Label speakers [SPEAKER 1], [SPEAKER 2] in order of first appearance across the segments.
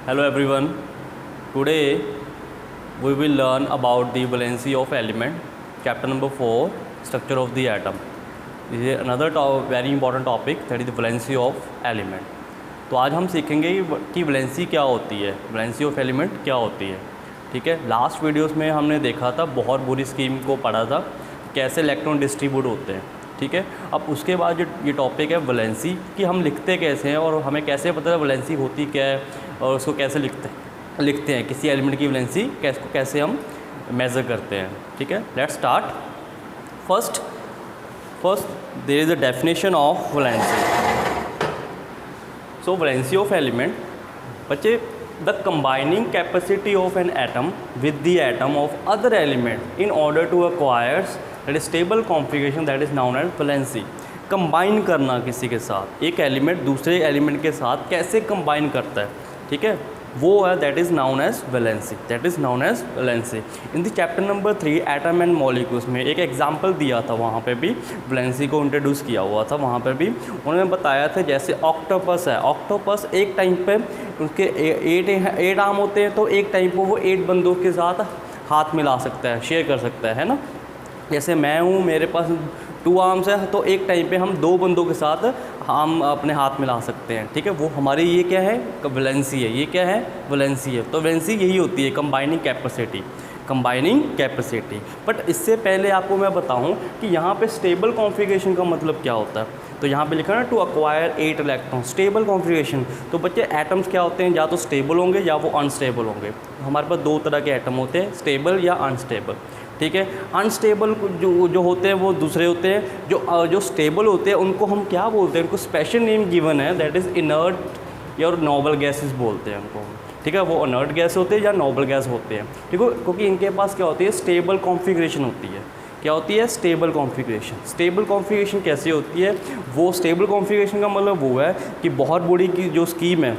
[SPEAKER 1] Hello everyone. Today we will learn about the valency of element. Chapter number 4, structure of the atom. This is another very important topic, that is the valency of element. तो आज हम सीखेंगे कि valency क्या होती है, valency of element क्या होती है। ठीक है, लास्ट वीडियोस में हमने देखा था, बहुत बुरी स्कीम को पढ़ा था, कैसे इलेक्ट्रॉन डिस्ट्रीब्यूट होते हैं। ठीक है, अब उसके बाद जो ये टॉपिक है वैलेंसी, कि हम लिखते कैसे हैं और हमें कैसे पता है वैलेंसी होती क्या है और उसको कैसे लिखते हैं किसी एलिमेंट की वैलेंसी कैसे हम मेज़र करते हैं। ठीक है, let's start. First there is a definition of valency. So valency of element, बच्चे, the combining capacity of an atom with the atom of other element in order to acquires that is stable configuration, that is known as valency. Combine करना किसी के साथ, एक element दूसरे element के साथ कैसे कंबाइन करता है, ठीक है, वो है that is known as valency, that is known as valency. In the chapter number 3 atom and molecules में एक एग्जांपल दिया था, वहाँ पे भी वैलेंसी को इंट्रोड्यूस किया हुआ था। वहाँ पे भी उन्होंने बताया था, जैसे ऑक्टोपस है, ऑक्टोपस एक टाइम पे उसके 8 आर्म होते हैं, तो एक टाइम पे वो 8 बंदों के साथ हाथ मिला सकता है, शेयर कर सकता है ना। जैसे मैं हूँ, मेरे पास 2 आर्म्स है, तो एक टाइम पे हम 2 बंदों के साथ हम अपने हाथ मिला सकते हैं। ठीक है, वो हमारी ये क्या है, वैलेंसी है। ये क्या है, वैलेंसी है। तो वैलेंसी यही होती है, कंबाइनिंग कैपेसिटी। बट इससे पहले आपको मैं बताऊं कि यहाँ पे स्टेबल कॉन्फ़िगरेशन का मतलब क्या होता है। तो यहाँ पे लिखा है ना, to acquire 8 electron, stable configuration. तो बच्चे एटम्स क्या होते हैं, या तो स्टेबल होंगे या वो अनस्टेबल होंगे। हमारे पास 2 तरह के एटम होते हैं, स्टेबल या अनस्टेबल। ठीक है, अनस्टेबल जो होते हैं वो दूसरे होते हैं। जो स्टेबल होते हैं उनको हम क्या बोलते हैं, उनको स्पेशल नेम गिवन है, दैट इज़ इनर्ट या नोबल गैसेस बोलते हैं उनको। ठीक है, वो इनर्ट गैस होते हैं या नोबल गैस होते हैं। ठीक है, क्योंकि इनके पास क्या होती है, स्टेबल कॉन्फ़िगरेशन होती है। क्या होती है, स्टेबल कॉन्फ़िगरेशन। स्टेबल कॉन्फ़िगरेशन कैसे होती है, वो स्टेबल कॉन्फ़िगरेशन का मतलब वो है कि बहुत बड़ी की जो स्कीम है,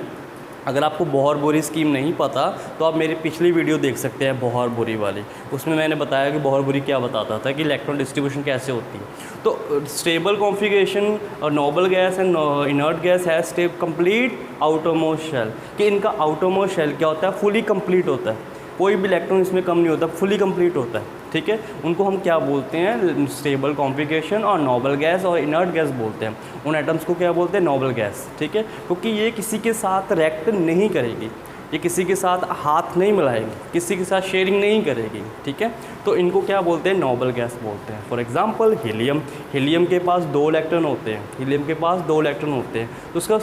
[SPEAKER 1] अगर आपको बहुत बुरी स्कीम नहीं पता तो आप मेरी पिछली वीडियो देख सकते हैं, बहुत बुरी वाली। उसमें मैंने बताया कि बहुत बुरी क्या बताता था, कि इलेक्ट्रॉन डिस्ट्रीब्यूशन कैसे होती है। तो स्टेबल कॉन्फ़िगरेशन और noble gas and inert gas है स्टेप कंप्लीट आउटरमोस्ट शेल, कि इनका आउटरमोस्ट शेल क्या होता है, फुली कंप्लीट होता है, कोई भी इलेक्ट्रॉन इसमें कम नहीं होता, फुली कंप्लीट होता है। ठीक है, उनको हम क्या बोलते हैं, स्टेबल कॉन्फ़िगरेशन और नोबल गैस और इनर्ट गैस बोलते हैं। उन एटम्स को क्या बोलते हैं, नोबल गैस। ठीक है, क्योंकि ये किसी के साथ रिएक्ट नहीं करेगी, ये किसी के साथ हाथ नहीं मिलाएगी, किसी के साथ शेयरिंग नहीं करेगी। ठीक है, तो इनको क्या बोलते हैं, नोबल गैस बोलते हैं। फॉर एग्जांपल हीलियम के पास 2 इलेक्ट्रॉन होते हैं, हीलियम के पास 2 इलेक्ट्रॉन होते हैं, तो उसका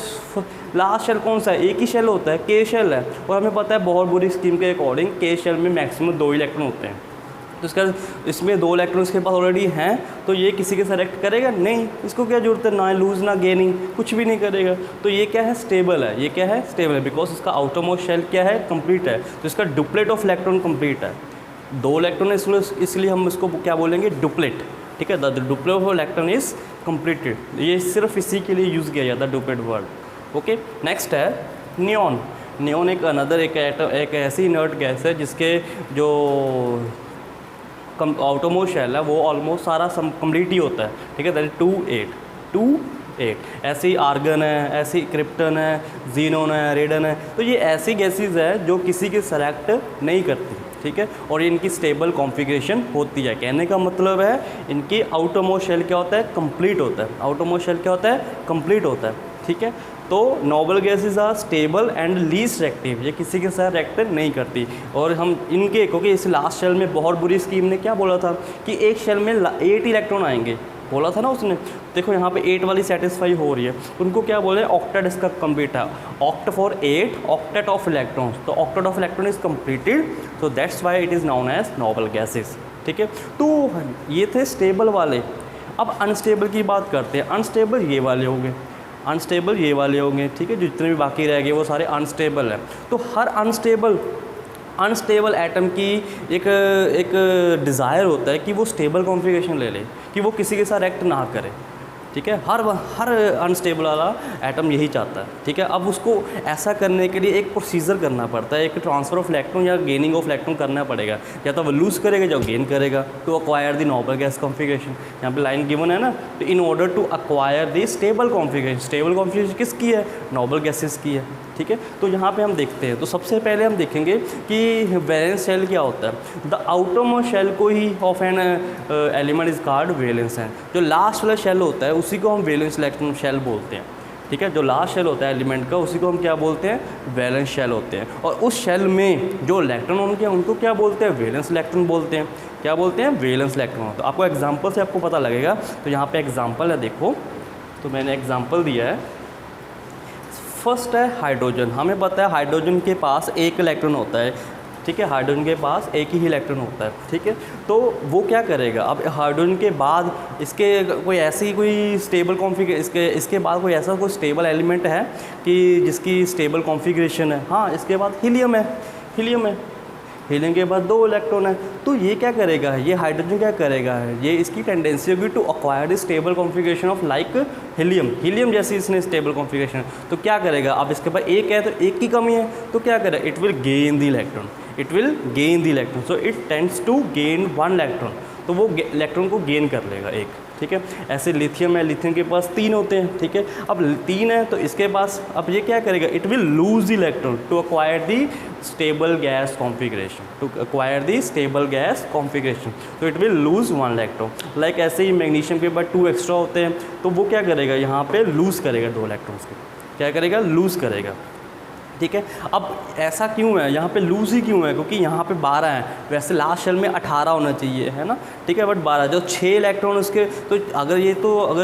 [SPEAKER 1] लास्ट शेल कौन सा है, एक ही शेल होता है, के शेल है। और हमें पता है बहुत बुरी स्कीम के अकॉर्डिंग के शेल में मैक्सिमम 2 इलेक्ट्रॉन होते हैं। तो इसका इसमें 2 इलेक्ट्रॉन्स के पास ऑलरेडी हैं, तो ये किसी के साथ रिएक्ट करेगा नहीं, इसको क्या जरूरत है, ना लूज ना गेनिंग, कुछ भी नहीं करेगा। तो ये क्या है, स्टेबल है। ये क्या है, स्टेबल है, बिकॉज इसका आउटरमोस्ट शेल क्या है, कंप्लीट है। तो इसका डुप्लेट ऑफ इलेक्ट्रॉन कंप्लीट है। 2 इलेक्ट्रॉन इसलिए हम इसको क्या बोलेंगे, डुप्लेट। ठीक है, the duplet of electron is completed. ये सिर्फ इसी के लिए यूज़ किया जाता है, डुप्लेट वर्ड। ओके, नेक्स्ट है नियॉन। नियॉन एक ऐसी इनर्ट गैस है जिसके जो आउटरमोस्ट शेल है वो ऑलमोस्ट सारा कंप्लीट ही होता है। ठीक है, दैट इज 2-8। ऐसे ही आर्गन है, ऐसे ही क्रिप्टन है, जीनोन है, रेडन है। तो ये ऐसी गैसेज है जो किसी के सेलेक्ट नहीं करती। ठीक है, और इनकी स्टेबल कॉन्फ़िगरेशन होती है। कहने का मतलब है इनकी आउटरमोस्ट शेल क्या होता है, कंप्लीट होता है। आउटरमोस्ट शेल क्या होता है, कंप्लीट होता है। ठीक है, तो noble gases are stable and least reactive, ये किसी के साथ रिएक्ट नहीं करती। और हम इनके, क्योंकि इस लास्ट शेल में बहुत बुरी स्कीम ने क्या बोला था कि एक शेल में 8 इलेक्ट्रॉन आएंगे, बोला था ना उसने। देखो यहाँ पे 8 वाली सेटिस्फाई हो रही है, उनको क्या बोले, ऑक्टेट इसका कंप्लीट है। Oct for 8, octet of electrons, तो octet of electron is completed, तो that's why it is known as noble gases. ठीक है, तो ये थे स्टेबल वाले। अब अनस्टेबल की बात करते हैं। अनस्टेबल ये वाले होंगे, अनस्टेबल ये वाले होंगे। ठीक है, जितने भी बाकी रह गए वो सारे अनस्टेबल हैं। तो हर अनस्टेबल एटम की एक डिज़ायर होता है कि वो स्टेबल कॉन्फ़िगरेशन ले ले, कि वो किसी के साथ रिएक्ट ना करे। ठीक है, हर अनस्टेबल वाला एटम यही चाहता है। ठीक है, अब उसको ऐसा करने के लिए एक प्रोसीजर करना पड़ता है, एक ट्रांसफ़र ऑफ इलेक्ट्रॉन या गेनिंग ऑफ इलेक्ट्रॉन करना पड़ेगा, या तो वो लूज़ करेगा या गेन करेगा to acquire the noble gas configuration. यहाँ पे लाइन गिवन है ना, तो in order to acquire the stable configuration, stable configuration किसकी है, नोबल गैसेस की है। ठीक है, तो यहाँ पे हम देखते हैं, तो सबसे पहले हम देखेंगे कि वैलेंस शेल क्या होता है। द आउटर मोस्ट शेल को ही of an element is called valence है। जो लास्ट वाला शेल होता है उसी को हम वैलेंस इलेक्ट्रॉन शेल बोलते हैं। ठीक है, जो लास्ट शेल होता है एलिमेंट का उसी को हम क्या बोलते हैं, वैलेंस शेल होते हैं। और उस शेल में जो इलेक्ट्रॉन होंगे उनको क्या बोलते हैं, वैलेंस इलेक्ट्रॉन बोलते हैं। क्या बोलते हैं, वैलेंस इलेक्ट्रॉन। तो आपको एग्जाम्पल से आपको पता लगेगा। तो यहाँ पे एग्जाम्पल है, देखो, तो मैंने एग्जाम्पल दिया है। फर्स्ट है हाइड्रोजन। हमें पता है हाइड्रोजन के पास एक इलेक्ट्रॉन होता है। ठीक है, हाइड्रोजन के पास एक ही इलेक्ट्रॉन होता है। ठीक है, तो वो क्या करेगा, अब हाइड्रोजन के बाद इसके कोई ऐसी कोई स्टेबल कॉन्फ़िगरेशन, इसके बाद कोई ऐसा कोई स्टेबल एलिमेंट है कि जिसकी स्टेबल कॉन्फ़िगरेशन है। हाँ, इसके बाद हीलियम है, हीलियम के बाद 2 इलेक्ट्रॉन है। तो ये क्या करेगा, ये हाइड्रोजन क्या करेगा, ये इसकी टेंडेंसी होगी to acquire stable configuration of like helium जैसी इसने स्टेबल कॉन्फ़िगरेशन। तो क्या करेगा, अब इसके पास एक है तो एक की कमी है, तो क्या करेगा, it will gain the electron, so it tends to gain 1 electron. तो वो इलेक्ट्रॉन को गेन कर लेगा एक। ठीक है, ऐसे लिथियम है, लिथियम के पास 3 होते हैं। ठीक है, अब 3 है तो इसके पास, अब ये क्या करेगा, it will lose the electron to acquire the stable gas configuration, तो it will lose 1 electron. Like ऐसे ही मैग्नीशियम के बाद 2 एक्स्ट्रा होते हैं, तो वो क्या करेगा, यहाँ पे लूज़ करेगा 2 इलेक्ट्रॉन्स को, क्या करेगा, लूज़ करेगा। ठीक है, अब ऐसा क्यों है, यहाँ पे लूज़ ही क्यों है, क्योंकि यहाँ पे 12 है, वैसे लास्ट शेल में 18 होना चाहिए, है ना। ठीक है, बट 12 जो 6 इलेक्ट्रॉन उसके, तो अगर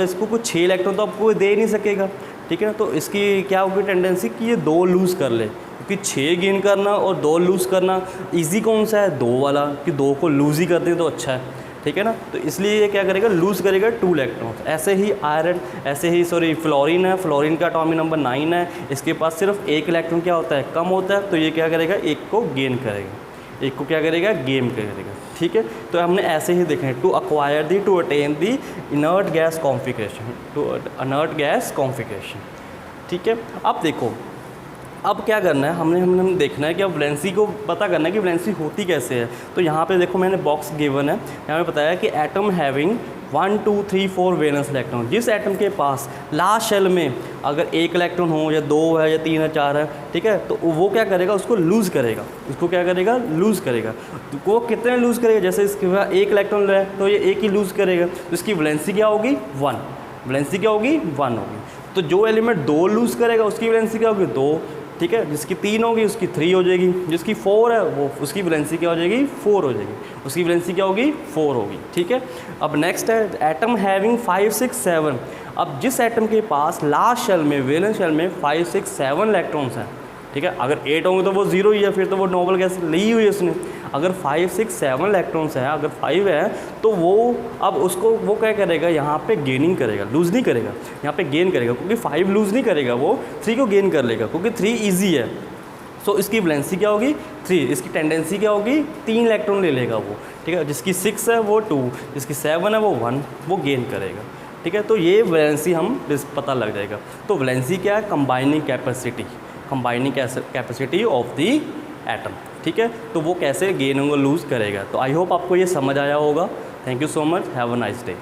[SPEAKER 1] इसको कोई 6 इलेक्ट्रॉन तो आपको दे नहीं सकेगा। ठीक है, तो इसकी क्या होगी टेंडेंसी कि ये 2 लूज़ कर ले, क्योंकि 6 गेन करना और 2 लूज़ करना ईजी कौन सा है, 2 वाला, कि 2 को लूज़ ही कर दें तो अच्छा है। ठीक है ना, तो इसलिए ये क्या करेगा, लूज़ करेगा 2 इलेक्ट्रॉन्स। ऐसे ही आयरन, फ्लोरीन है, फ्लोरीन का एटॉमिक नंबर 9 है, इसके पास सिर्फ 1 इलेक्ट्रॉन क्या होता है, कम होता है, तो ये क्या करेगा, एक को गेन करेगा। ठीक है, तो हमने ऐसे ही देखा है, to attain the inert gas configuration. ठीक है, अब देखो, अब क्या करना है, हमने देखना है कि अब वैलेंसी को पता करना है कि वैलेंसी होती कैसे है। तो यहाँ पे देखो, मैंने बॉक्स गिवन है, यहाँ पे बताया कि एटम हैविंग 1 2 3 4 वैलेंस इलेक्ट्रॉन। जिस एटम के पास लास्ट शेल में अगर 1 इलेक्ट्रॉन हो, या 2 है, या 3 है, 4 है, ठीक है, तो वो क्या करेगा, उसको लूज़ करेगा। तो वो कितने लूज़ करेगा, जैसे इसके पास 1 इलेक्ट्रॉन है तो ये 1 ही लूज़ करेगा, तो इसकी वैलेंसी क्या होगी, 1 होगी। तो जो एलिमेंट 2 लूज़ करेगा उसकी वैलेंसी क्या होगी, 2। ठीक है, जिसकी 3 होगी उसकी 3 हो जाएगी, जिसकी 4 है वो उसकी वैलेंसी क्या हो जाएगी, 4 हो जाएगी, उसकी वैलेंसी क्या होगी, 4 होगी। ठीक है, अब नेक्स्ट है एटम हैविंग 5 6 7। अब जिस एटम के पास लास्ट शेल में, वैलेंस शेल में 5 6 7 इलेक्ट्रॉन्स हैं, ठीक है, अगर 8 होंगे तो वो 0 ही है, फिर तो वो नोबल गैस ली हुई है उसने। अगर 5 6 7 इलेक्ट्रॉन्स हैं, अगर 5 है तो वो अब उसको वो क्या करेगा, यहाँ पे गेनिंग करेगा, लूज़ नहीं करेगा, यहाँ पे गेन करेगा, क्योंकि 5 लूज़ नहीं करेगा, वो 3 को गेन कर लेगा, क्योंकि 3 ईजी है। सो इसकी वैलेंसी क्या होगी, 3। इसकी टेंडेंसी क्या होगी, 3 इलेक्ट्रॉन ले लेगा वो। ठीक है, जिसकी 6 है वो 2, जिसकी 7 है वो 1, वो गेन करेगा। ठीक है, तो ये वैलेंसी हम पता लग जाएगा। तो वैलेंसी क्या है, combining capacity of the atom. ठीक है, तो वो कैसे गेन होगा, लूज़ करेगा। तो आई होप आपको ये समझ आया होगा। Thank you so much, have a nice day.